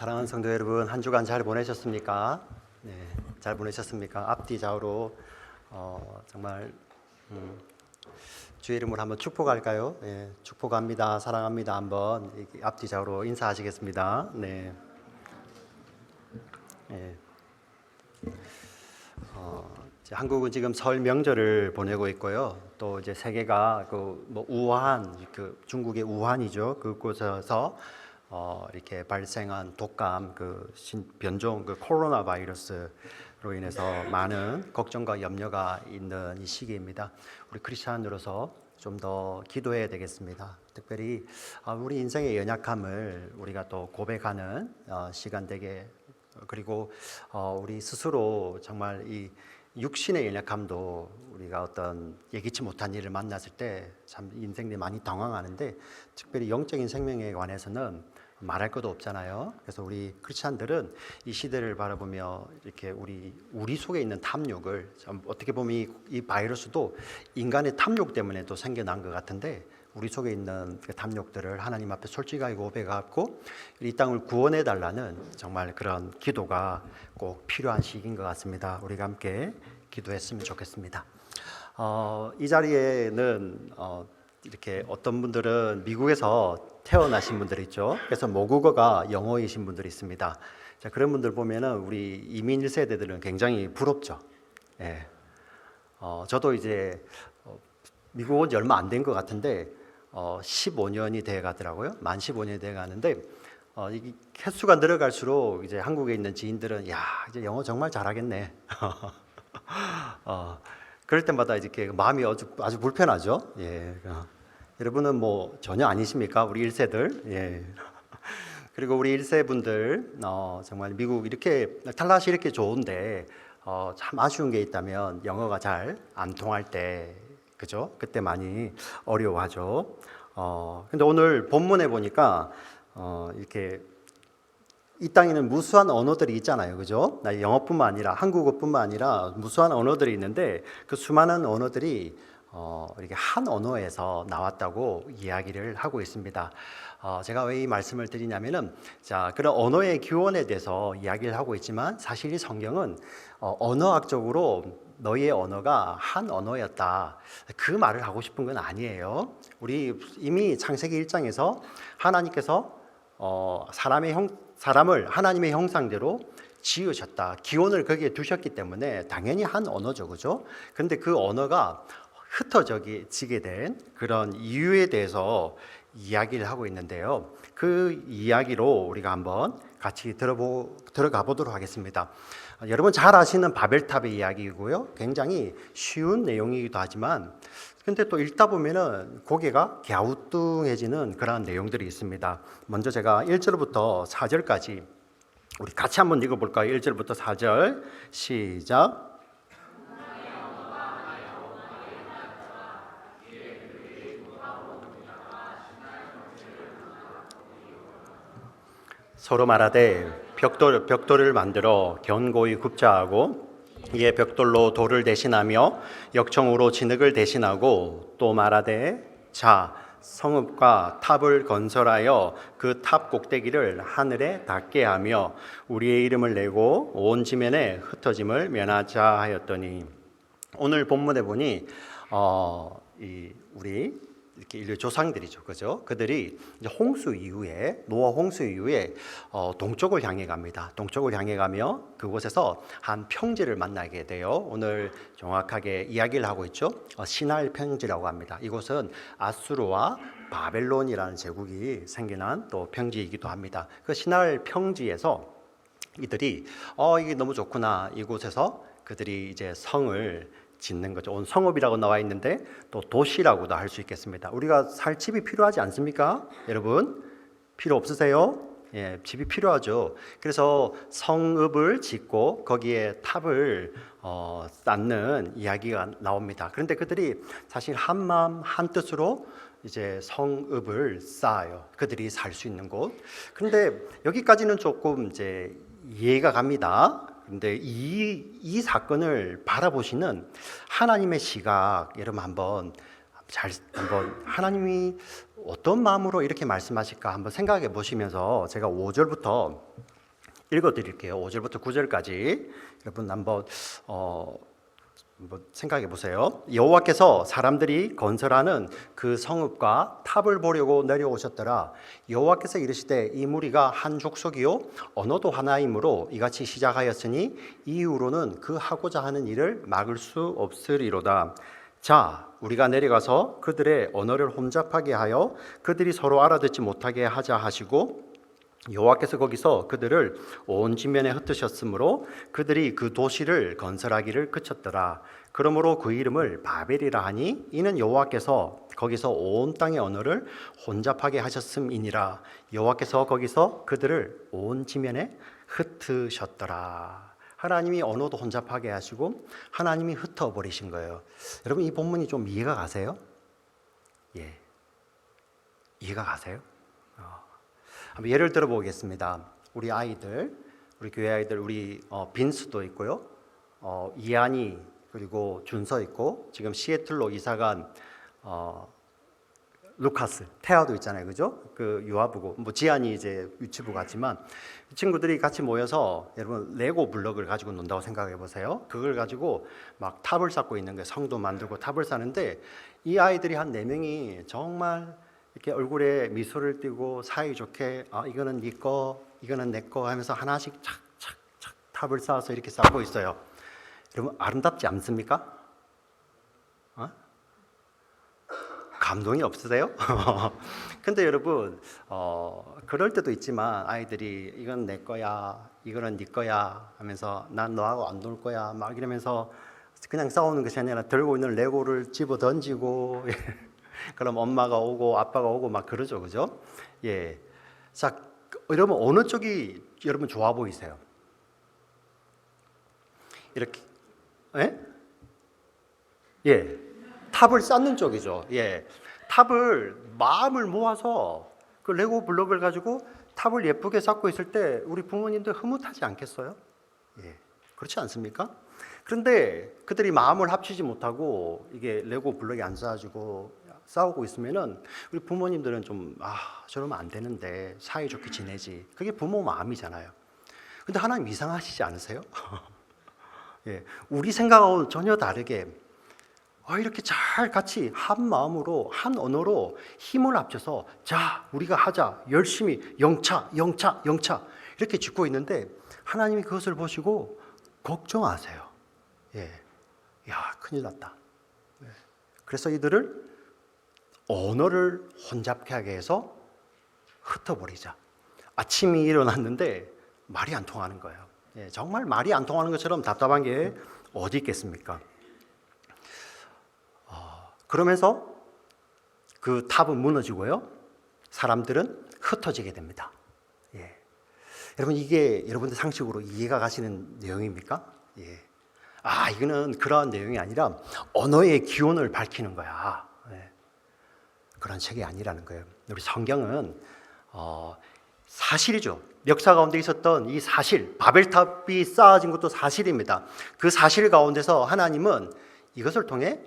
사랑하는 성도 여러분, 한 주간 잘 보내셨습니까? 네, 잘 보내셨습니까? 앞뒤 좌우로 정말 주의 이름으로 한번 축복할까요? 네, 축복합니다, 사랑합니다. 한번 앞뒤 좌우로 인사하시겠습니다. 네. 네. 이제 한국은 지금 설 명절을 보내고 있고요. 또 이제 세계가 우한, 중국의 우한이죠. 그곳에서 이렇게 발생한 독감, 변종, 코로나 바이러스로 인해서 많은 걱정과 염려가 있는 이 시기입니다. 우리 크리스찬으로서 좀 더 기도해야 되겠습니다. 특별히 우리 인생의 연약함을 우리가 또 고백하는 시간 되게, 그리고 우리 스스로 정말 이 육신의 연약함도 우리가 어떤 예기치 못한 일을 만났을 때 참 인생이 많이 당황하는데, 특별히 영적인 생명에 관해서는 말할 것도 없잖아요. 그래서 우리 크리스찬들은 이 시대를 바라보며 이렇게 우리 속에 있는 탐욕을, 어떻게 보면 이 바이러스도 인간의 탐욕 때문에 또 생겨난 것 같은데, 우리 속에 있는 그 탐욕들을 하나님 앞에 솔직하게 고백하고 이 땅을 구원해 달라는 정말 그런 기도가 꼭 필요한 시기인 것 같습니다. 우리가 함께 기도했으면 좋겠습니다. 이 자리에는 이렇게 어떤 분들은 미국에서 태어나신 분들이 있죠. 그래서 모국어가 영어이신 분들이 있습니다. 자, 그런 분들 보면은 우리 이민 1세대들은 굉장히 부럽죠. 예. 저도 이제 미국 온 지 얼마 안 된 것 같은데 15년이 돼 가더라고요. 만 15년이 돼 가는데 이 횟수가 늘어갈수록 이제 한국에 있는 지인들은 야, 이제 영어 정말 잘하겠네. 그럴 때마다 이렇게 마음이 아주 불편하죠. 예. 여러분은 뭐 전혀 아니십니까? 우리 1세들. 예. 그리고 우리 1세 분들 정말 미국 이렇게 탈락이 이렇게 좋은데 참 아쉬운 게 있다면 영어가 잘 안 통할 때, 그죠? 그때 많이 어려워하죠. 근데 오늘 본문에 보니까 이렇게 이 땅에는 무수한 언어들이 있잖아요, 그죠? 영어뿐만 아니라 한국어뿐만 아니라 무수한 언어들이 있는데 그 수많은 언어들이 이렇게 한 언어에서 나왔다고 이야기를 하고 있습니다. 제가 왜 이 말씀을 드리냐면은, 자, 그런 언어의 기원에 대해서 이야기를 하고 있지만 사실 이 성경은 언어학적으로 너희의 언어가 한 언어였다, 그 말을 하고 싶은 건 아니에요. 우리 이미 창세기 1장에서 하나님께서 사람을 하나님의 형상대로 지으셨다, 기원을 거기에 두셨기 때문에 당연히 한 언어죠, 그죠? 그런데 그 언어가 흩어지게 된 그런 이유에 대해서 이야기를 하고 있는데요. 그 이야기로 우리가 한번 같이 들어가 보도록 하겠습니다. 여러분 잘 아시는 바벨탑의 이야기이고요. 굉장히 쉬운 내용이기도 하지만 근데 또 읽다 보면은 고개가 갸우뚱해지는 그런 내용들이 있습니다. 먼저 제가 1절부터 4절까지 우리 같이 한번 읽어볼까요? 1절부터 4절 시작. 서로 말하되 벽돌을 만들어 견고히 굽자 하고, 이에 벽돌로 돌을 대신하며 역청으로 진흙을 대신하고, 또 말하되 자, 성읍과 탑을 건설하여 그 탑 꼭대기를 하늘에 닿게 하며 우리의 이름을 내고 온 지면에 흩어짐을 면하자 하였더니, 오늘 본문에 보니 우리 이렇게 인류 조상들이죠, 그죠? 그들이 이제 노아 홍수 이후에 동쪽을 향해 갑니다. 동쪽을 향해 가며 그곳에서 한 평지를 만나게 돼요. 오늘 정확하게 이야기를 하고 있죠. 시날 평지라고 합니다. 이곳은 아수르와 바벨론이라는 제국이 생겨난 또 평지이기도 합니다. 그 시날 평지에서 이들이 이게 너무 좋구나, 이곳에서 그들이 이제 성을 짓는 거죠. 오늘 성읍이라고 나와 있는데 또 도시라고도 할 수 있겠습니다. 우리가 살 집이 필요하지 않습니까? 여러분 필요 없으세요? 예, 집이 필요하죠. 그래서 성읍을 짓고 거기에 탑을 쌓는 이야기가 나옵니다. 그런데 그들이 사실 한 마음 한 뜻으로 이제 성읍을 쌓아요. 그들이 살 수 있는 곳. 그런데 여기까지는 조금 이제 이해가 갑니다. 근데 이 사건을 바라보시는 하나님의 시각, 여러분 한번 하나님이 어떤 마음으로 이렇게 말씀하실까 한번 생각해 보시면서 제가 5절부터 읽어드릴게요. 5절부터 9절까지 여러분 한번 생각해 보세요. 여호와께서 사람들이 건설하는 그 성읍과 탑을 보려고 내려오셨더라. 여호와께서 이르시되 이 무리가 한 족속이요 언어도 하나이므로 이같이 시작하였으니 이후로는 그 하고자 하는 일을 막을 수 없으리로다. 자, 우리가 내려가서 그들의 언어를 혼잡하게 하여 그들이 서로 알아듣지 못하게 하자 하시고, 여호와께서 거기서 그들을 온 지면에 흩으셨으므로 그들이 그 도시를 건설하기를 그쳤더라. 그러므로 그 이름을 바벨이라 하니 이는 여호와께서 거기서 온 땅의 언어를 혼잡하게 하셨음이니라. 여호와께서 거기서 그들을 온 지면에 흩으셨더라. 하나님이 언어도 혼잡하게 하시고 하나님이 흩어버리신 거예요. 여러분, 이 본문이 좀 이해가 가세요? 예, 이해가 가세요? 한번 예를 들어 보겠습니다. 우리 아이들, 우리 교회 아이들, 우리 빈스도 있고요, 이한이 그리고 준서 있고, 지금 시애틀로 이사간 루카스, 태아도 있잖아요, 그죠? 그 유아부고, 뭐 지안이 이제 유치부 같지만 이 친구들이 같이 모여서 여러분 레고 블럭을 가지고 논다고 생각해 보세요. 그걸 가지고 막 탑을 쌓고 있는 거예요. 성도 만들고 탑을 쌓는데 이 아이들이 한 4명이 정말 이렇게 얼굴에 미소를 띠고 사이좋게 이거는 네 거, 이거는 내 거 하면서 하나씩 착착착 탑을 쌓아서 이렇게 쌓고 있어요. 여러분, 아름답지 않습니까? 감동이 없으세요? 근데 여러분, 그럴 때도 있지만 아이들이 이건 내 거야, 이거는 네 거야 하면서 난 너하고 안 놀 거야 막 이러면서 그냥 싸우는 것이 아니라 들고 있는 레고를 집어 던지고 그럼 엄마가 오고 아빠가 오고 막 그러죠, 그죠? 예. 자, 여러분 어느 쪽이 여러분 좋아 보이세요? 이렇게, 예? 예. 탑을 쌓는 쪽이죠. 예. 탑을 마음을 모아서 그 레고 블록을 가지고 탑을 예쁘게 쌓고 있을 때 우리 부모님들 흐뭇하지 않겠어요? 예. 그렇지 않습니까? 그런데 그들이 마음을 합치지 못하고 이게 레고 블록이 안 쌓아지고 싸우고 있으면은 우리 부모님들은 좀 저러면 안 되는데 사이좋게 지내지. 그게 부모 마음이잖아요. 근데 하나님 이상하시지 않으세요? 예. 우리 생각하고는 전혀 다르게 이렇게 잘 같이 한 마음으로 한 언어로 힘을 합쳐서 자, 우리가 하자, 열심히 영차 이렇게 짓고 있는데 하나님이 그것을 보시고 걱정하세요. 예, 야, 큰일 났다. 예. 그래서 이들을 언어를 혼잡케 하게 해서 흩어버리자. 아침이 일어났는데 말이 안 통하는 거예요. 예, 정말 말이 안 통하는 것처럼 답답한 게 어디 있겠습니까? 그러면서 그 탑은 무너지고요, 사람들은 흩어지게 됩니다. 예. 여러분, 이게 여러분들 상식으로 이해가 가시는 내용입니까? 예. 이거는 그러한 내용이 아니라 언어의 기원을 밝히는 거야. 예. 그런 책이 아니라는 거예요. 우리 성경은 사실이죠. 역사 가운데 있었던 이 사실, 바벨탑이 쌓아진 것도 사실입니다. 그 사실 가운데서 하나님은 이것을 통해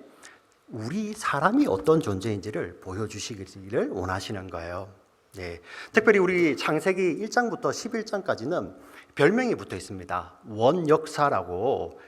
우리 사람이 어떤 존재인지를 보여주시기를 원하시는 거예요. 네. 특별히 우리 창세기 1장부터 11장까지는 별명이 붙어 있습니다. 원역사라고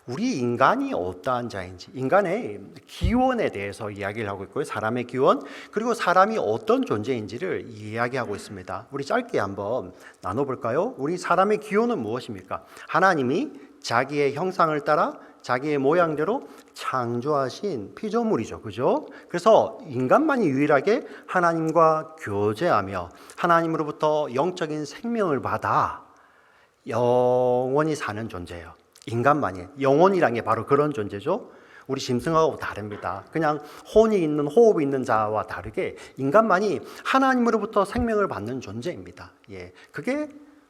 우리 인간이 어떠한 자인지, 인간의 기원에 대해서 이야기를 하고 있고요. 사람의 기원, 그리고 사람이 어떤 존재인지를 이야기하고 있습니다. 우리 짧게 한번 나눠볼까요? 우리 사람의 기원은 무엇입니까? 하나님이 자기의 형상을 따라 자기의 모양대로 창조하신 피조물이죠. 그죠? 그래서 인간만이 유일하게 하나님과 교제하며 하나님으로부터 영적인 생명을 받아 영원히 사는 존재예요. 인간만이. 영혼이란 게 바로 그런 존재죠. 우리 짐승하고 다릅니다. 그냥 혼이 있는, 호흡이 있는 자와 다르게 인간만이 하나님으로부터 생명을 받는 존재입니다. 예, 그게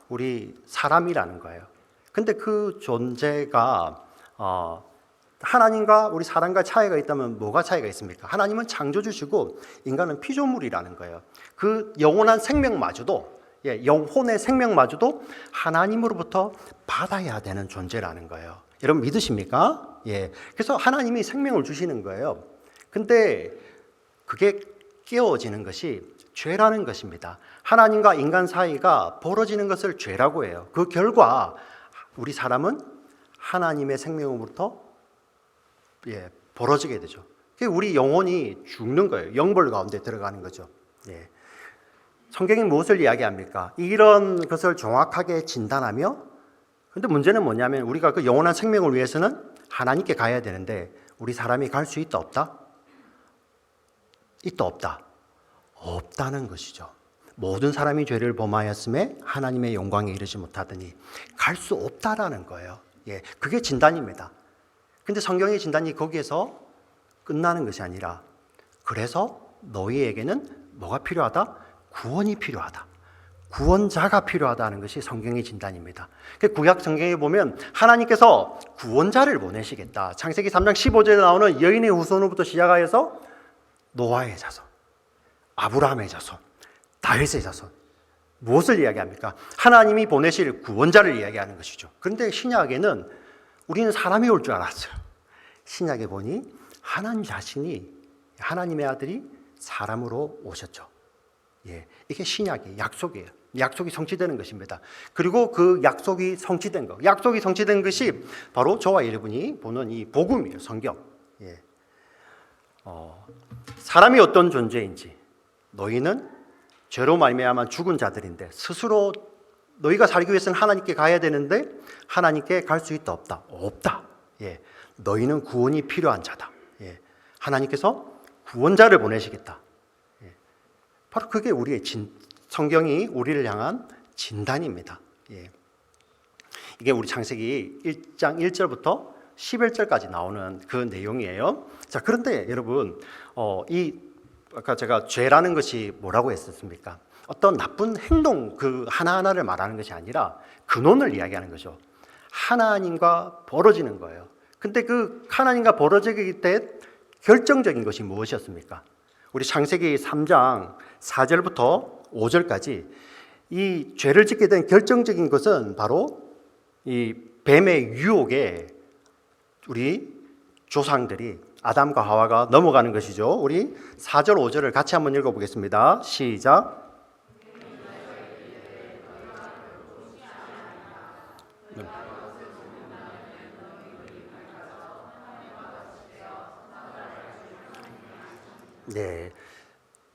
우리 사람이라는 거예요. 근데 그 존재가 하나님과 우리 사람과 차이가 있다면 뭐가 차이가 있습니까? 하나님은 창조주시고 인간은 피조물이라는 거예요. 그 영원한 생명마저도, 영혼의 생명마저도 하나님으로부터 받아야 되는 존재라는 거예요. 여러분 믿으십니까? 예. 그래서 하나님이 생명을 주시는 거예요. 근데 그게 깨어지는 것이 죄라는 것입니다. 하나님과 인간 사이가 벌어지는 것을 죄라고 해요. 그 결과 우리 사람은 하나님의 생명으로부터 벌어지게 되죠. 우리 영혼이 죽는 거예요. 영벌 가운데 들어가는 거죠. 성경이 무엇을 이야기합니까? 이런 것을 정확하게 진단하며, 근데 문제는 뭐냐면 우리가 그 영원한 생명을 위해서는 하나님께 가야 되는데 우리 사람이 갈 수 있다 없다? 있다 없다? 없다는 것이죠. 모든 사람이 죄를 범하였음에 하나님의 영광에 이르지 못하더니 갈 수 없다라는 거예요. 그게 진단입니다. 근데 성경의 진단이 거기에서 끝나는 것이 아니라, 그래서 너희에게는 뭐가 필요하다? 구원이 필요하다. 구원자가 필요하다는 것이 성경의 진단입니다. 구약 성경에 보면 하나님께서 구원자를 보내시겠다. 창세기 3장 15절에 나오는 여인의 후손으로부터 시작하여서 노아의 자손, 아브라함의 자손, 다윗의 자손, 무엇을 이야기합니까? 하나님이 보내실 구원자를 이야기하는 것이죠. 그런데 신약에는 우리는 사람이 올 줄 알았어요. 신약에 보니 하나님 자신이, 하나님의 아들이 사람으로 오셨죠. 이게 신약의 약속이에요. 약속이 성취되는 것입니다. 그리고 그 약속이 성취된 것, 약속이 성취된 것이 바로 저와 여러분이 보는 이 복음이에요. 성경. 사람이 어떤 존재인지, 너희는 죄로 말미암아 죽은 자들인데 스스로 너희가 살기 위해서는 하나님께 가야 되는데 하나님께 갈 수 있다 없다? 없다. 너희는 구원이 필요한 자다. 하나님께서 구원자를 보내시겠다. 바로 그게 우리의 성경이 우리를 향한 진단입니다. 이게 우리 창세기 1장 1절부터 11절까지 나오는 그 내용이에요. 자, 그런데 여러분, 아까 제가 죄라는 것이 뭐라고 했었습니까? 어떤 나쁜 행동 그 하나하나를 말하는 것이 아니라 근원을 이야기하는 거죠. 하나님과 벌어지는 거예요. 근데 그 하나님과 벌어지기 때 결정적인 것이 무엇이었습니까? 우리 창세기 3장 4절부터 5절까지 이 죄를 짓게 된 결정적인 것은 바로 이 뱀의 유혹에 우리 조상들이, 아담과 하와가 넘어가는 것이죠. 우리 4절 5절을 같이 한번 읽어보겠습니다. 시작.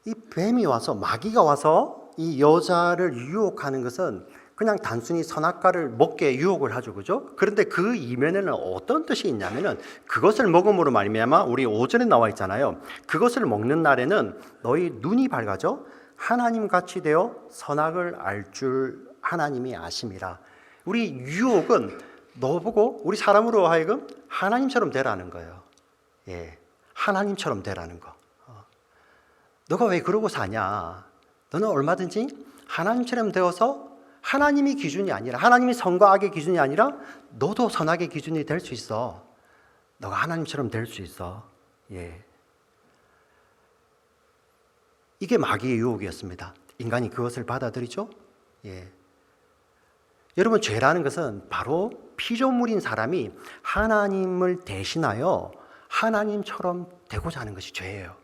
이 뱀이 와서, 마귀가 와서 이 여자를 유혹하는 것은 그냥 단순히 선악과를 먹게 유혹을 하죠, 그죠? 그런데 그 이면에는 어떤 뜻이 있냐면은 그것을 먹음으로 말미암아, 우리 5절에 나와 있잖아요. 그것을 먹는 날에는 너희 눈이 밝아져 하나님 같이 되어 선악을 알 줄 하나님이 아심이라. 우리 유혹은 너 보고 우리 사람으로 하여금 하나님처럼 되라는 거예요. 하나님처럼 되라는 거. 너가 왜 그러고 사냐? 너는 얼마든지 하나님처럼 되어서 하나님이 기준이 아니라, 하나님이 선과 악의 기준이 아니라 너도 선악의 기준이 될 수 있어. 너가 하나님처럼 될 수 있어. 이게 마귀의 유혹이었습니다. 인간이 그것을 받아들이죠. 여러분, 죄라는 것은 바로 피조물인 사람이 하나님을 대신하여 하나님처럼 되고자 하는 것이 죄예요.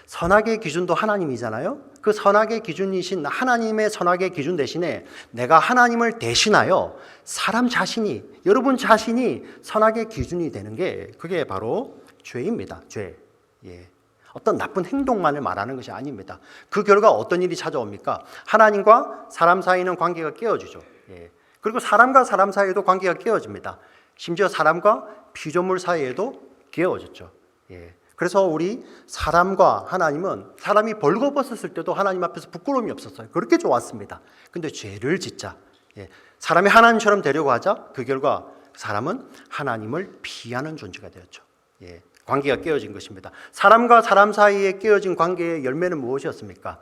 선악의 기준도 하나님이잖아요. 그 선악의 기준이신 하나님의 선악의 기준 대신에 내가 하나님을 대신하여 사람 자신이, 여러분 자신이 선악의 기준이 되는 게, 그게 바로 죄입니다. 죄. 어떤 나쁜 행동만을 말하는 것이 아닙니다. 그 결과 어떤 일이 찾아옵니까? 하나님과 사람 사이는 관계가 깨어지죠. 그리고 사람과 사람 사이에도 관계가 깨어집니다. 심지어 사람과 피조물 사이에도 깨어졌죠. 그래서 우리 사람과 하나님은, 사람이 벌거벗었을 때도 하나님 앞에서 부끄러움이 없었어요. 그렇게 좋았습니다. 근데 죄를 짓자, 사람이 하나님처럼 되려고 하자, 그 결과 사람은 하나님을 피하는 존재가 되었죠. 관계가 깨어진 것입니다. 사람과 사람 사이에 깨어진 관계의 열매는 무엇이었습니까?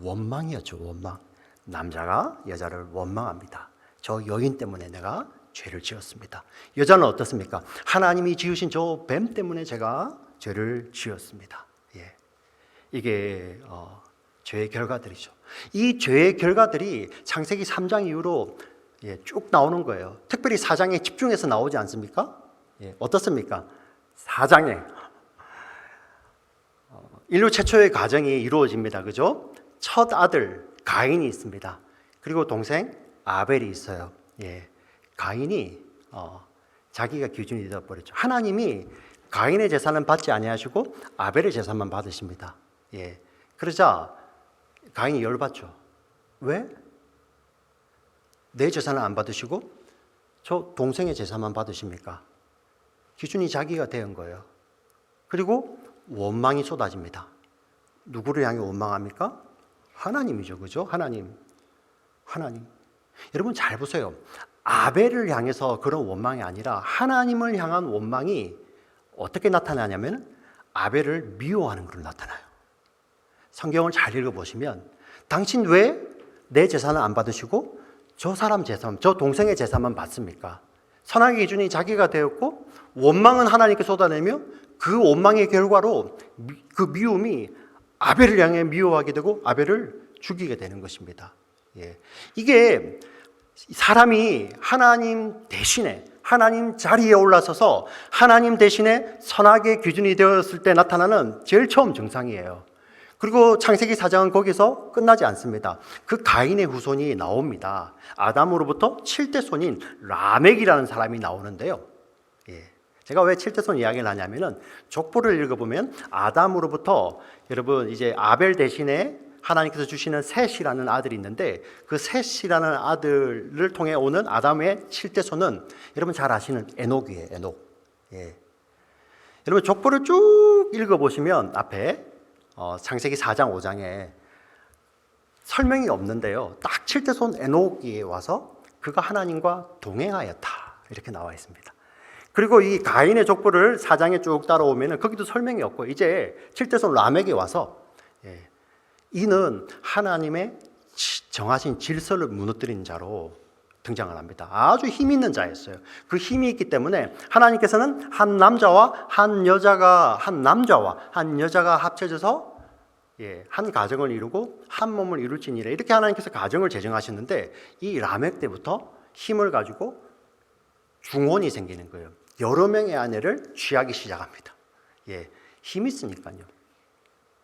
원망이었죠. 원망. 남자가 여자를 원망합니다. 저 여인 때문에 내가 죄를 지었습니다. 여자는 어떻습니까? 하나님이 지으신 저 뱀 때문에 제가 죄를 지었습니다. 이게 죄의 결과들이죠. 이 죄의 결과들이 창세기 3장 이후로 쭉 나오는 거예요. 특별히 4장에 집중해서 나오지 않습니까? 어떻습니까? 4장에 인류 최초의 가정이 이루어집니다. 그죠? 첫 아들 가인이 있습니다. 그리고 동생 아벨이 있어요. 가인이 자기가 기준이 되어버렸죠. 하나님이 가인의 재산은 받지 아니하시고 아벨의 재산만 받으십니다. 그러자 가인이 열받죠. 왜? 내 재산을 안 받으시고 저 동생의 재산만 받으십니까? 기준이 자기가 된 거예요. 그리고 원망이 쏟아집니다. 누구를 향해 원망합니까? 하나님이죠. 그죠? 하나님. 여러분 잘 보세요. 아벨을 향해서 그런 원망이 아니라 하나님을 향한 원망이 어떻게 나타나냐면 아벨을 미워하는 걸로 나타나요. 성경을 잘 읽어보시면 당신 왜 내 재산을 안 받으시고 저 사람 재산, 저 동생의 재산만 받습니까? 선악의 기준이 자기가 되었고 원망은 하나님께 쏟아내며 그 원망의 결과로 그 미움이 아벨을 향해 미워하게 되고 아벨을 죽이게 되는 것입니다. 이게 사람이 하나님 대신에 하나님 자리에 올라서서 하나님 대신에 선악의 기준이 되었을 때 나타나는 제일 처음 증상이에요. 그리고 창세기 4장은 거기서 끝나지 않습니다. 그 가인의 후손이 나옵니다. 아담으로부터 7대 손인 라멕이라는 사람이 나오는데요. 제가 왜 7대 손 이야기를 하냐면은 족보를 읽어보면 아담으로부터 여러분 이제 아벨 대신에 하나님께서 주시는 셋이라는 아들이 있는데 그 셋이라는 아들을 통해 오는 아담의 7대 손은 여러분 잘 아시는 에녹이에요. 에녹. 여러분 족보를 쭉 읽어보시면 앞에 창세기 4장 5장에 설명이 없는데요. 딱 7대 손 에녹이 와서 그가 하나님과 동행하였다 이렇게 나와 있습니다. 그리고 이 가인의 족보를 4장에 쭉 따라오면 거기도 설명이 없고 이제 7대 손 라멕이 와서 이는 하나님의 정하신 질서를 무너뜨린 자로 등장을 합니다. 아주 힘 있는 자였어요. 그 힘이 있기 때문에 하나님께서는 한 남자와 한 여자가 합쳐져서 한 가정을 이루고 한 몸을 이룰지니라 이렇게 하나님께서 가정을 제정하셨는데 이 라멕 때부터 힘을 가지고 중혼이 생기는 거예요. 여러 명의 아내를 취하기 시작합니다. 힘이 있으니까요.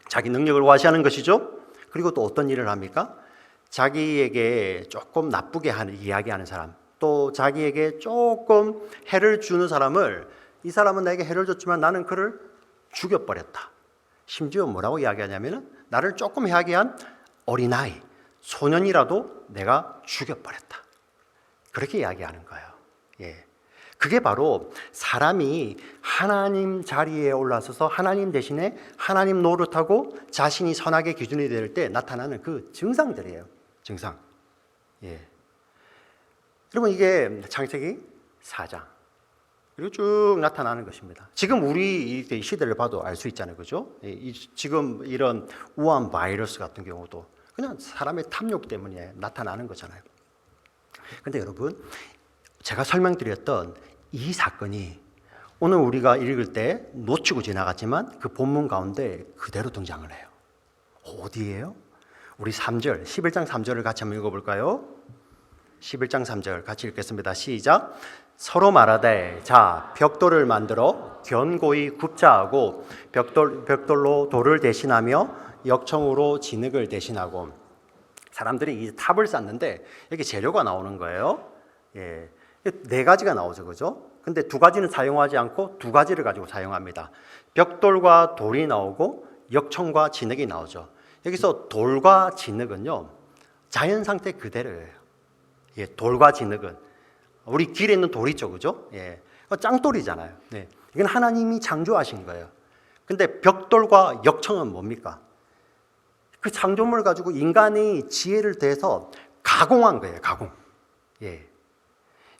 자기 능력을 과시하는 것이죠. 그리고 또 어떤 일을 합니까? 자기에게 조금 나쁘게 이야기하는 사람, 또 자기에게 조금 해를 주는 사람을 이 사람은 나에게 해를 줬지만 나는 그를 죽여버렸다. 심지어 뭐라고 이야기하냐면 나를 조금 해하게 한 어린아이, 소년이라도 내가 죽여버렸다. 그렇게 이야기하는 거예요. 그게 바로 사람이 하나님 자리에 올라서서 하나님 대신에 하나님 노릇하고 자신이 선악의 기준이 될 때 나타나는 그 증상들이에요. 증상. 여러분 이게 창세기 4장 그리고 쭉 나타나는 것입니다. 지금 우리 이 시대를 봐도 알 수 있잖아요. 그죠? 지금 이런 우한 바이러스 같은 경우도 그냥 사람의 탐욕 때문에 나타나는 거잖아요. 근데 여러분 제가 설명드렸던 이 사건이 오늘 우리가 읽을 때 놓치고 지나갔지만 그 본문 가운데 그대로 등장을 해요. 어디예요? 우리 3절, 11장 3절을 같이 한번 읽어볼까요? 11장 3절 같이 읽겠습니다. 시작. 서로 말하되 자 벽돌을 만들어 견고히 굽자 하고 벽돌로 돌을 대신하며 역청으로 진흙을 대신하고 사람들이 이 탑을 쌓는데 여기 재료가 나오는 거예요. 네 가지가 나오죠. 그죠? 근데 두 가지는 사용하지 않고 두 가지를 가지고 사용합니다. 벽돌과 돌이 나오고 역청과 진흙이 나오죠. 여기서 돌과 진흙은요, 자연 상태 그대로예요. 돌과 진흙은. 우리 길에 있는 돌 있죠. 그죠? 짱돌이잖아요. 이건 하나님이 창조하신 거예요. 근데 벽돌과 역청은 뭡니까? 그 창조물을 가지고 인간의 지혜를 대해서 가공한 거예요. 가공.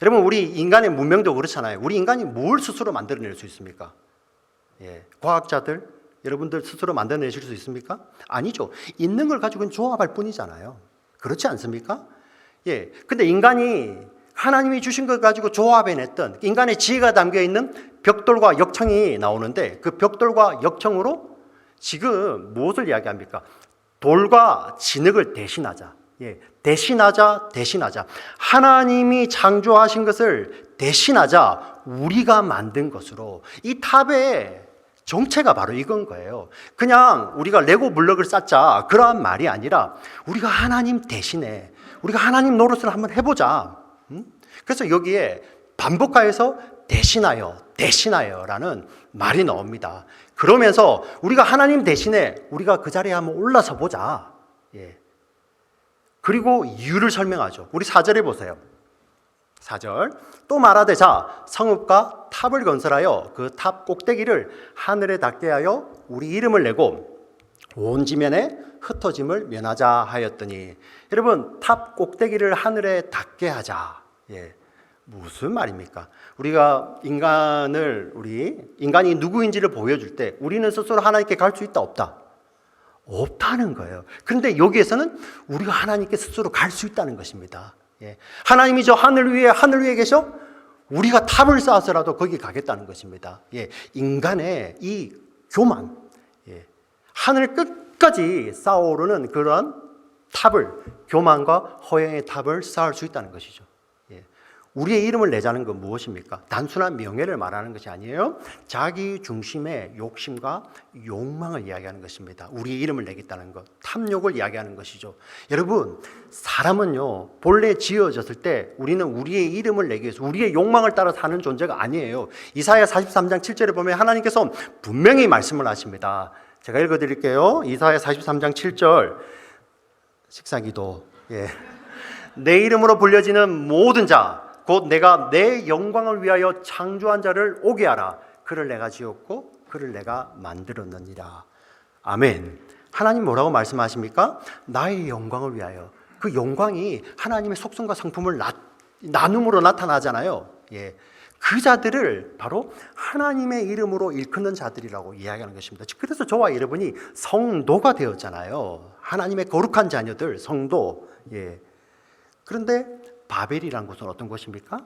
여러분 우리 인간의 문명도 그렇잖아요. 우리 인간이 뭘 스스로 만들어낼 수 있습니까? 과학자들 여러분들 스스로 만들어내실 수 있습니까? 아니죠. 있는 걸 가지고는 조합할 뿐이잖아요. 그렇지 않습니까? 근데 인간이 하나님이 주신 걸 가지고 조합해냈던 인간의 지혜가 담겨있는 벽돌과 역청이 나오는데 그 벽돌과 역청으로 지금 무엇을 이야기합니까? 돌과 진흙을 대신하자. 대신하자. 하나님이 창조하신 것을 대신하자. 우리가 만든 것으로 이 탑에 정체가 바로 이건 거예요. 그냥 우리가 레고 블록을 쌓자 그러한 말이 아니라 우리가 하나님 대신에 우리가 하나님 노릇을 한번 해보자. 그래서 여기에 반복하여서 대신하여라는 말이 나옵니다. 그러면서 우리가 하나님 대신에 우리가 그 자리에 한번 올라서 보자. 예. 그리고 이유를 설명하죠. 우리 4절에 보세요. 4절 또 말하되 자 성읍과 탑을 건설하여 그 탑 꼭대기를 하늘에 닿게 하여 우리 이름을 내고 온 지면에 흩어짐을 면하자 하였더니, 여러분 탑 꼭대기를 하늘에 닿게 하자. 예. 무슨 말입니까? 우리가 인간이 누구인지를 보여줄 때 우리는 스스로 하나님께 갈 수 있다 없다? 없다는 거예요. 그런데 여기에서는 우리가 하나님께 스스로 갈 수 있다는 것입니다. 예. 하나님이 저 하늘 위에 계셔? 우리가 탑을 쌓아서라도 거기 가겠다는 것입니다. 예. 인간의 이 교만, 예. 하늘 끝까지 쌓아오르는 그런 탑을, 교만과 허영의 탑을 쌓을 수 있다는 것이죠. 예. 우리의 이름을 내자는 건 무엇입니까? 단순한 명예를 말하는 것이 아니에요. 자기 중심의 욕심과 욕망을 이야기하는 것입니다. 우리의 이름을 내겠다는 것, 탐욕을 이야기하는 것이죠. 여러분, 사람은요 본래 지어졌을 때 우리는 우리의 이름을 내기 위해서 우리의 욕망을 따라 사는 존재가 아니에요. 이사야 43장 7절에 보면 하나님께서 분명히 말씀을 하십니다. 제가 읽어드릴게요. 이사야 43장 7절 식사기도. 예. 내 이름으로 불려지는 모든 자 곧 내가 내 영광을 위하여 창조한 자를 오게 하라. 그를 내가 지었고 그를 내가 만들었느니라. 아멘. 하나님 뭐라고 말씀하십니까? 나의 영광을 위하여. 그 영광이 하나님의 속성과 성품을 나눔으로 나타나잖아요. 예. 그 자들을 바로 하나님의 이름으로 일컫는 자들이라고 이야기하는 것입니다. 그래서 저와 여러분이 성도가 되었잖아요. 하나님의 거룩한 자녀들, 성도. 예. 그런데 바벨이라는 것은 어떤 것입니까?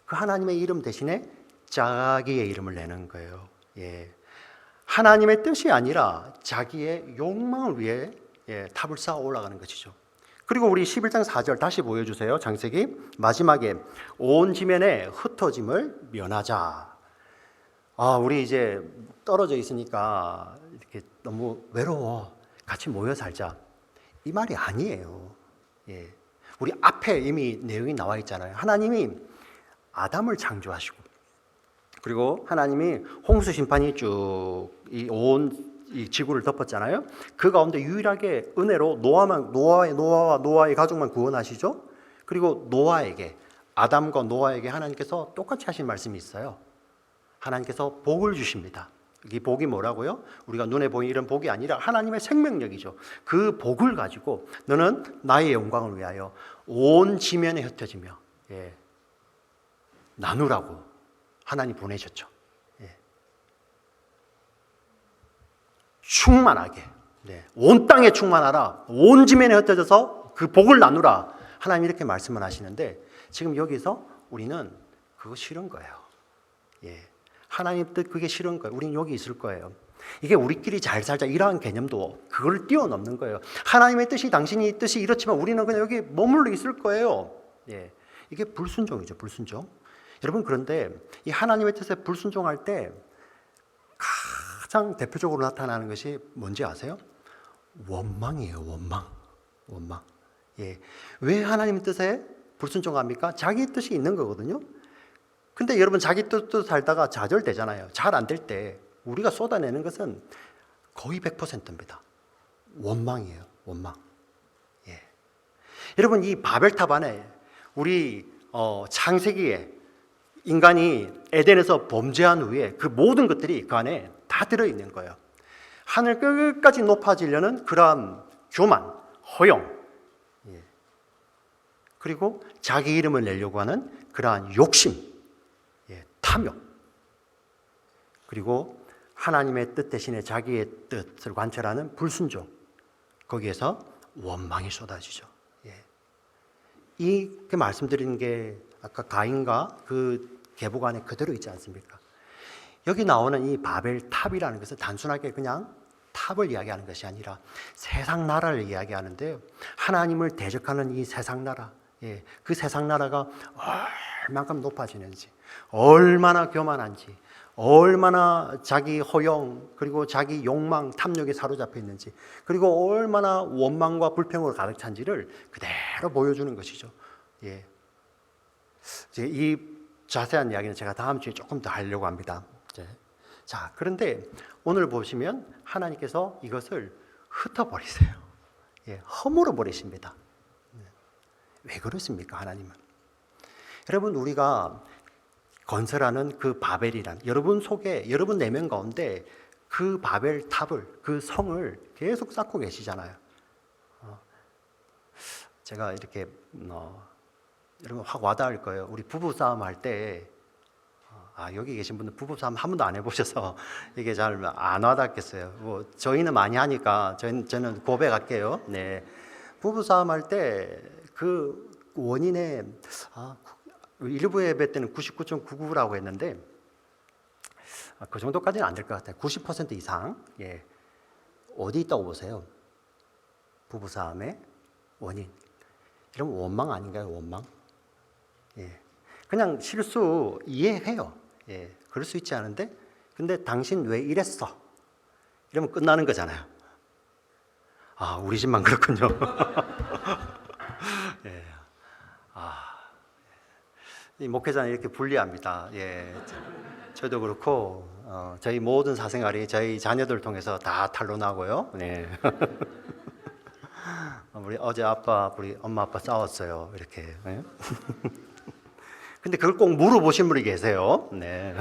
그 하나님의 이름 대신에 자기의 이름을 내는 거예요. 예. 하나님의 뜻이 아니라 자기의 욕망을 위해 탑을 쌓아 올라가는 것이죠. 그리고 우리 11장 4절 다시 보여주세요. 창세기 마지막에 온 지면에 흩어짐을 면하자. 우리 이제 떨어져 있으니까 이렇게 너무 외로워. 같이 모여 살자. 이 말이 아니에요. 예. 우리 앞에 이미 내용이 나와 있잖아요. 하나님이 아담을 창조하시고, 그리고 하나님이 홍수 심판이 쭉 이 지구를 덮었잖아요. 그 가운데 유일하게 은혜로 노아의 가족만 구원하시죠. 그리고 아담과 노아에게 하나님께서 똑같이 하신 말씀이 있어요. 하나님께서 복을 주십니다. 이 복이 뭐라고요? 우리가 눈에 보이는 이런 복이 아니라 하나님의 생명력이죠. 그 복을 가지고 너는 나의 영광을 위하여 온 지면에 흩어지며 나누라고 하나님 보내셨죠. 충만하게, 온 땅에 충만하라, 온 지면에 흩어져서 그 복을 나누라. 하나님 이렇게 말씀을 하시는데 지금 여기서 우리는 그거 싫은 거예요. 하나님 뜻 그게 싫은 거예요. 우리는 여기 있을 거예요. 이게 우리끼리 잘 살자 이러한 개념도 그걸 뛰어넘는 거예요. 하나님의 뜻이, 당신이 뜻이 이렇지만 우리는 그냥 여기 머물러 있을 거예요. 이게 불순종이죠. 불순종. 여러분, 그런데 이 하나님의 뜻에 불순종할 때 가장 대표적으로 나타나는 것이 뭔지 아세요? 원망이에요. 원망. 왜 하나님의 뜻에 불순종합니까? 자기 뜻이 있는 거거든요. 근데 여러분, 자기 뜻도 살다가 좌절되잖아요. 잘 안 될 때 우리가 쏟아내는 것은 거의 100%입니다. 원망이에요. 원망. 여러분, 이 바벨탑 안에 우리 창세기에 인간이 에덴에서 범죄한 후에 그 모든 것들이 그 안에 다 들어있는 거예요. 하늘 끝까지 높아지려는 그러한 교만, 허영, 그리고 자기 이름을 내려고 하는 그러한 욕심, 탐욕, 그리고 하나님의 뜻 대신에 자기의 뜻을 관철하는 불순종, 거기에서 원망이 쏟아지죠. 이렇게 말씀드리는 게 아까 가인과 그 계보가 안에 그대로 있지 않습니까? 여기 나오는 이 바벨탑이라는 것은 단순하게 그냥 탑을 이야기하는 것이 아니라 세상 나라를 이야기하는데요. 하나님을 대적하는 이 세상 나라, 그 세상 나라가 얼만큼 높아지는지, 얼마나 교만한지, 얼마나 자기 허영 그리고 자기 욕망, 탐욕에 사로잡혀 있는지, 그리고 얼마나 원망과 불평으로 가득 찬지를 그대로 보여주는 것이죠. 예. 이 자세한 이야기는 제가 다음 주에 조금 더 하려고 합니다. 자, 그런데 오늘 보시면 하나님께서 이것을 흩어버리세요. 예, 허물어 버리십니다. 왜 그렇습니까, 하나님은? 여러분, 우리가 건설하는 그 바벨이란, 여러분 속에, 여러분 내면 가운데 그 바벨 탑을, 그 성을 계속 쌓고 계시잖아요. 제가 이렇게 여러분 확 와닿을 거예요. 우리 부부 싸움 할 때, 여기 계신 분들 부부 싸움 한 번도 안 해보셔서 이게 잘 안 와닿겠어요. 뭐 저희는 많이 하니까 저는 고백할게요. 네, 부부 싸움 할 때 그 원인의 일부 예배 때는 99.99라고 했는데 그 정도까지는 안 될 것 같아요. 90% 이상. 예, 어디 있다고 보세요? 부부 싸움의 원인. 이런 원망 아닌가요? 원망. 예, 그냥 실수 이해해요. 예, 그럴 수 있지 않은데, 근데 당신 왜 이랬어? 이러면 끝나는 거잖아요. 우리 집만 그렇군요. 예, 이 목회자는 이렇게 불리합니다. 예, 저도 그렇고 저희 모든 사생활이 저희 자녀들 통해서 다 탄로나고요. 네. 우리 어제 우리 엄마 아빠 싸웠어요. 이렇게. 네? 근데 그걸 꼭 물어보신 분이 계세요. 네.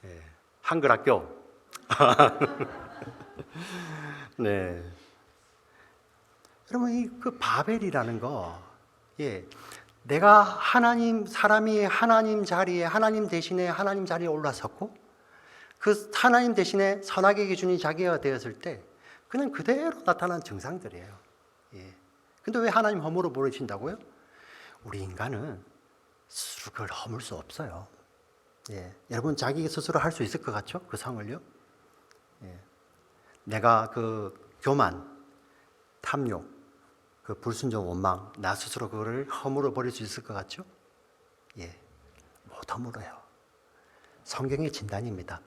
네. 한글 학교. 네. 그러면 그 바벨이라는 거, 예, 내가 사람이 하나님 대신에 하나님 자리에 올라섰고, 그 하나님 대신에 선악의 기준이 자기가 되었을 때, 그냥 그대로 나타난 증상들이에요. 예. 근데 왜 하나님 허물어 버리신다고요? 우리 인간은 스스로 그걸 허물 수 없어요. 예. 여러분 자기 스스로 할 수 있을 것 같죠? 그 상을요? 예. 내가 그 교만, 탐욕, 그 불순종, 원망, 나 스스로 그거를 허물어 버릴 수 있을 것 같죠? 예. 못 허물어요. 성경의 진단입니다.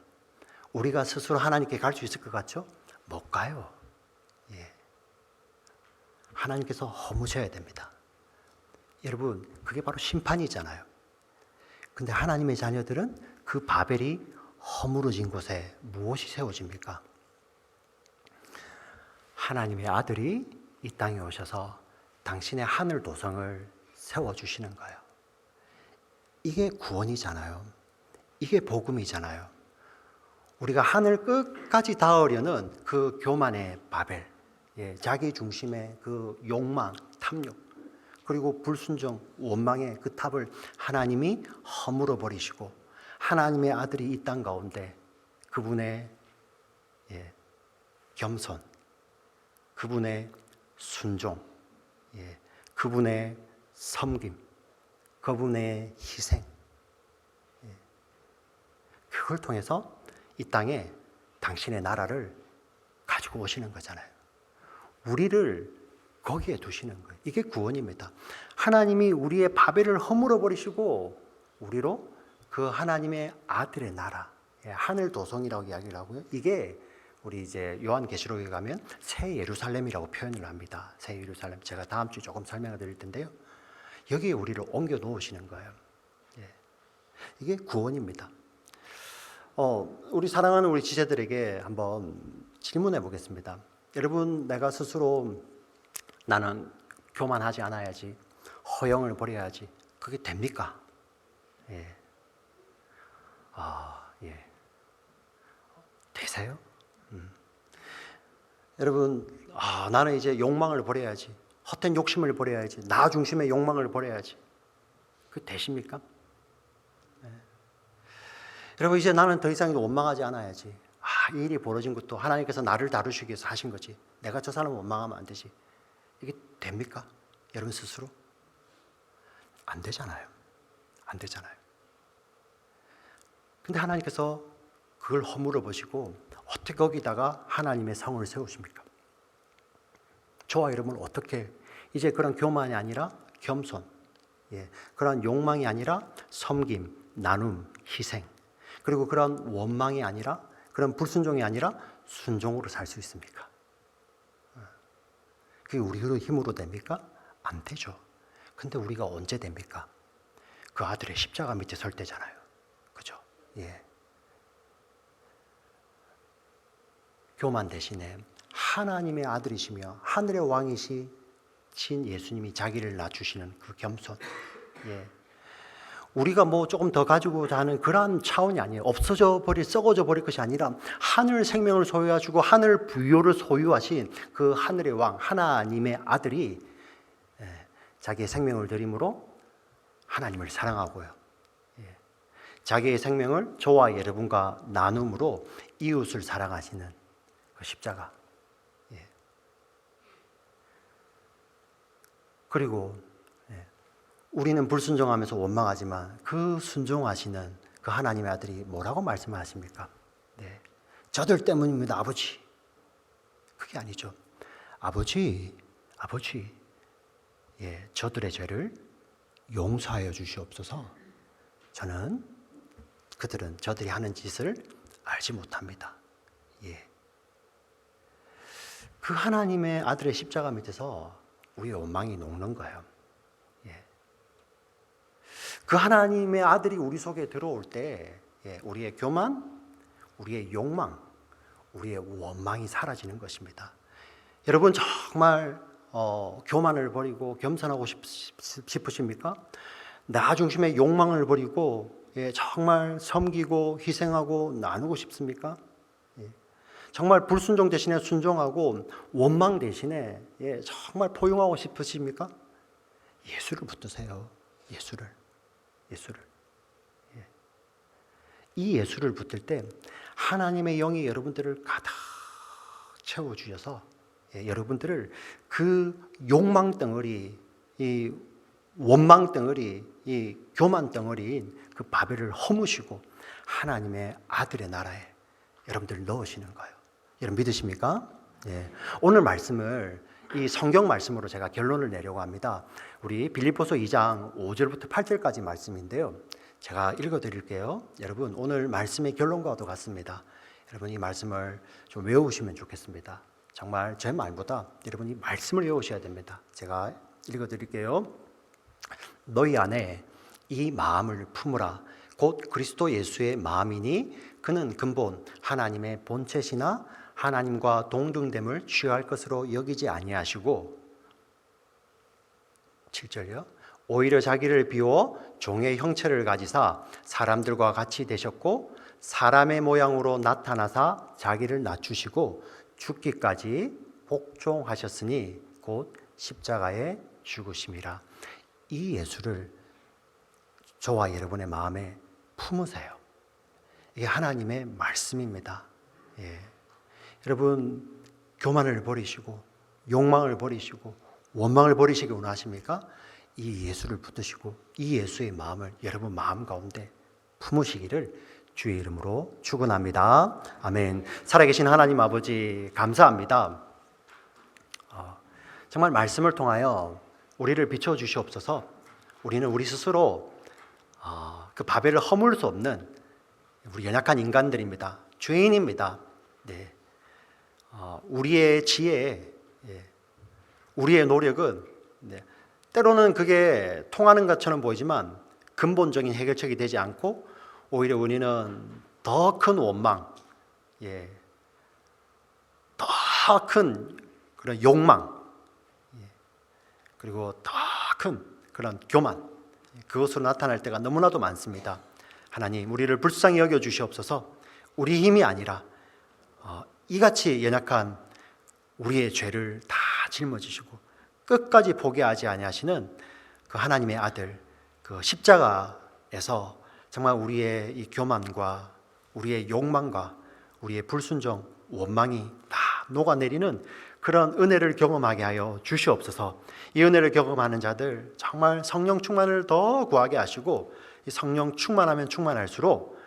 우리가 스스로 하나님께 갈 수 있을 것 같죠? 못 가요. 예. 하나님께서 허무셔야 됩니다. 여러분, 그게 바로 심판이잖아요. 근데 하나님의 자녀들은 그 바벨이 허물어진 곳에 무엇이 세워집니까? 하나님의 아들이 이 땅에 오셔서 당신의 하늘 도성을 세워주시는 거예요. 이게 구원이잖아요. 이게 복음이잖아요. 우리가 하늘 끝까지 닿으려는 그 교만의 바벨, 예, 자기 중심의 그 욕망, 탐욕, 그리고 불순종, 원망의 그 탑을 하나님이 허물어 버리시고 하나님의 아들이 이 땅 가운데 그분의 겸손, 그분의 순종, 그분의 섬김, 그분의 희생, 그걸 통해서 이 땅에 당신의 나라를 가지고 오시는 거잖아요. 우리를 거기에 두시는 거예요. 이게 구원입니다. 하나님이 우리의 바벨을 허물어 버리시고 우리로 그 하나님의 아들의 나라, 하늘 도성이라고 이야기를 하고요. 이게 우리 이제 요한계시록에 가면 새 예루살렘이라고 표현을 합니다. 새 예루살렘. 제가 다음 주에 조금 설명을 드릴 텐데요. 여기에 우리를 옮겨 놓으시는 거예요. 이게 구원입니다. 우리 사랑하는 우리 지체들에게 한번 질문해 보겠습니다. 여러분, 내가 스스로 나는 교만하지 않아야지, 허영을 버려야지, 그게 됩니까? 예. 예. 되세요? 여러분, 나는 이제 욕망을 버려야지, 헛된 욕심을 버려야지, 나 중심의 욕망을 버려야지, 그 되십니까? 예. 여러분, 이제 나는 더 이상 원망하지 않아야지. 이 일이 벌어진 것도 하나님께서 나를 다루시기 위해서 하신 거지. 내가 저 사람을 원망하면 안 되지. 이게 됩니까? 여러분 스스로? 안 되잖아요. 안 되잖아요. 근데 하나님께서 그걸 허물어 보시고 어떻게 거기다가 하나님의 성을 세우십니까? 저와 여러분은 어떻게 이제 그런 교만이 아니라 겸손, 예, 그런 욕망이 아니라 섬김, 나눔, 희생. 그리고 그런 원망이 아니라, 그런 불순종이 아니라 순종으로 살 수 있습니까? 그게 우리 힘으로 됩니까? 안 되죠. 근데 우리가 언제 됩니까? 그 아들의 십자가 밑에 설 때잖아요. 그죠? 예. 교만 대신에 하나님의 아들이시며 하늘의 왕이신 예수님이 자기를 낮추시는 그 겸손. 예. 우리가 뭐 조금 더 가지고자 하는 그러한 차원이 아니에요. 썩어져 버릴 것이 아니라 하늘 생명을 소유하시고 하늘 부요를 소유하신 그 하늘의 왕, 하나님의 아들이 자기의 생명을 드림으로 하나님을 사랑하고요. 자기의 생명을 저와 여러분과 나눔으로 이웃을 사랑하시는 그 십자가. 그리고 우리는 불순종하면서 원망하지만 그 순종하시는 그 하나님의 아들이 뭐라고 말씀을 하십니까? 네. 저들 때문입니다, 아버지. 그게 아니죠. 아버지, 예, 저들의 죄를 용서하여 주시옵소서. 그들은 저들이 하는 짓을 알지 못합니다. 예. 그 하나님의 아들의 십자가 밑에서 우리의 원망이 녹는 거예요. 그 하나님의 아들이 우리 속에 들어올 때 우리의 교만, 우리의 욕망, 우리의 원망이 사라지는 것입니다. 여러분 정말 교만을 버리고 겸손하고 싶으십니까? 나 중심의 욕망을 버리고 정말 섬기고 희생하고 나누고 싶습니까? 정말 불순종 대신에 순종하고 원망 대신에 정말 포용하고 싶으십니까? 예수를 붙드세요. 예수를. 이 예수를 붙들 때 하나님의 영이 여러분들을 가득 채워주셔서 여러분들을 그 욕망 덩어리, 이 원망 덩어리, 이 교만 덩어리인 그 바벨을 허무시고 하나님의 아들의 나라에 여러분들 넣으시는 거예요. 여러분 믿으십니까? 오늘 말씀을 이 성경 말씀으로 제가 결론을 내려고 합니다. 우리 빌립보서 2장 5절부터 8절까지 말씀인데요. 제가 읽어드릴게요. 여러분 오늘 말씀의 결론과도 같습니다. 여러분 이 말씀을 좀 외우시면 좋겠습니다. 정말 제 말보다 여러분 이 말씀을 외우셔야 됩니다. 제가 읽어드릴게요. 너희 안에 이 마음을 품으라. 곧 그리스도 예수의 마음이니 그는 근본 하나님의 본체시나 하나님과 동등됨을 취할 것으로 여기지 아니하시고 7절요. 오히려 자기를 비워 종의 형체를 가지사 사람들과 같이 되셨고 사람의 모양으로 나타나사 자기를 낮추시고 죽기까지 복종하셨으니 곧 십자가에 죽으심이라. 이 예수를 저와 여러분의 마음에 품으세요. 이게 하나님의 말씀입니다. 여러분 교만을 버리시고 욕망을 버리시고 원망을 버리시기 원하십니까? 이 예수를 붙드시고 이 예수의 마음을 여러분 마음 가운데 품으시기를 주의 이름으로 축원합니다. 아멘. 살아계신 하나님 아버지 감사합니다. 정말 말씀을 통하여 우리를 비춰주시옵소서. 우리는 우리 스스로 그 바벨을 허물 수 없는 우리 연약한 인간들입니다. 죄인입니다. 우리의 지혜, 우리의 노력은 때로는 그게 통하는 것처럼 보이지만 근본적인 해결책이 되지 않고 오히려 우리는 더 큰 원망, 더 큰 그런 욕망, 그리고 더 큰 그런 교만, 그것으로 나타날 때가 너무나도 많습니다. 하나님, 우리를 불쌍히 여겨 주시옵소서. 우리 힘이 아니라 이같이 연약한 우리의 죄를 다 짊어지시고 끝까지 포기하지 아니하시는 그 하나님의 아들, 그 십자가에서 정말 우리의 이 교만과 우리의 욕망과 우리의 불순종, 원망이 다 녹아내리는 그런 은혜를 경험하게 하여 주시옵소서. 이 은혜를 경험하는 자들 정말 성령 충만을 더 구하게 하시고 이 성령 충만하면 충만할수록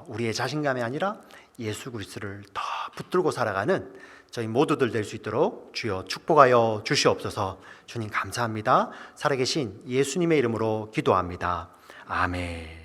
우리의 자신감이 아니라 예수 그리스도를 더 붙들고 살아가는 저희 모두들 될 수 있도록 주여 축복하여 주시옵소서. 주님 감사합니다. 살아계신 예수님의 이름으로 기도합니다. 아멘.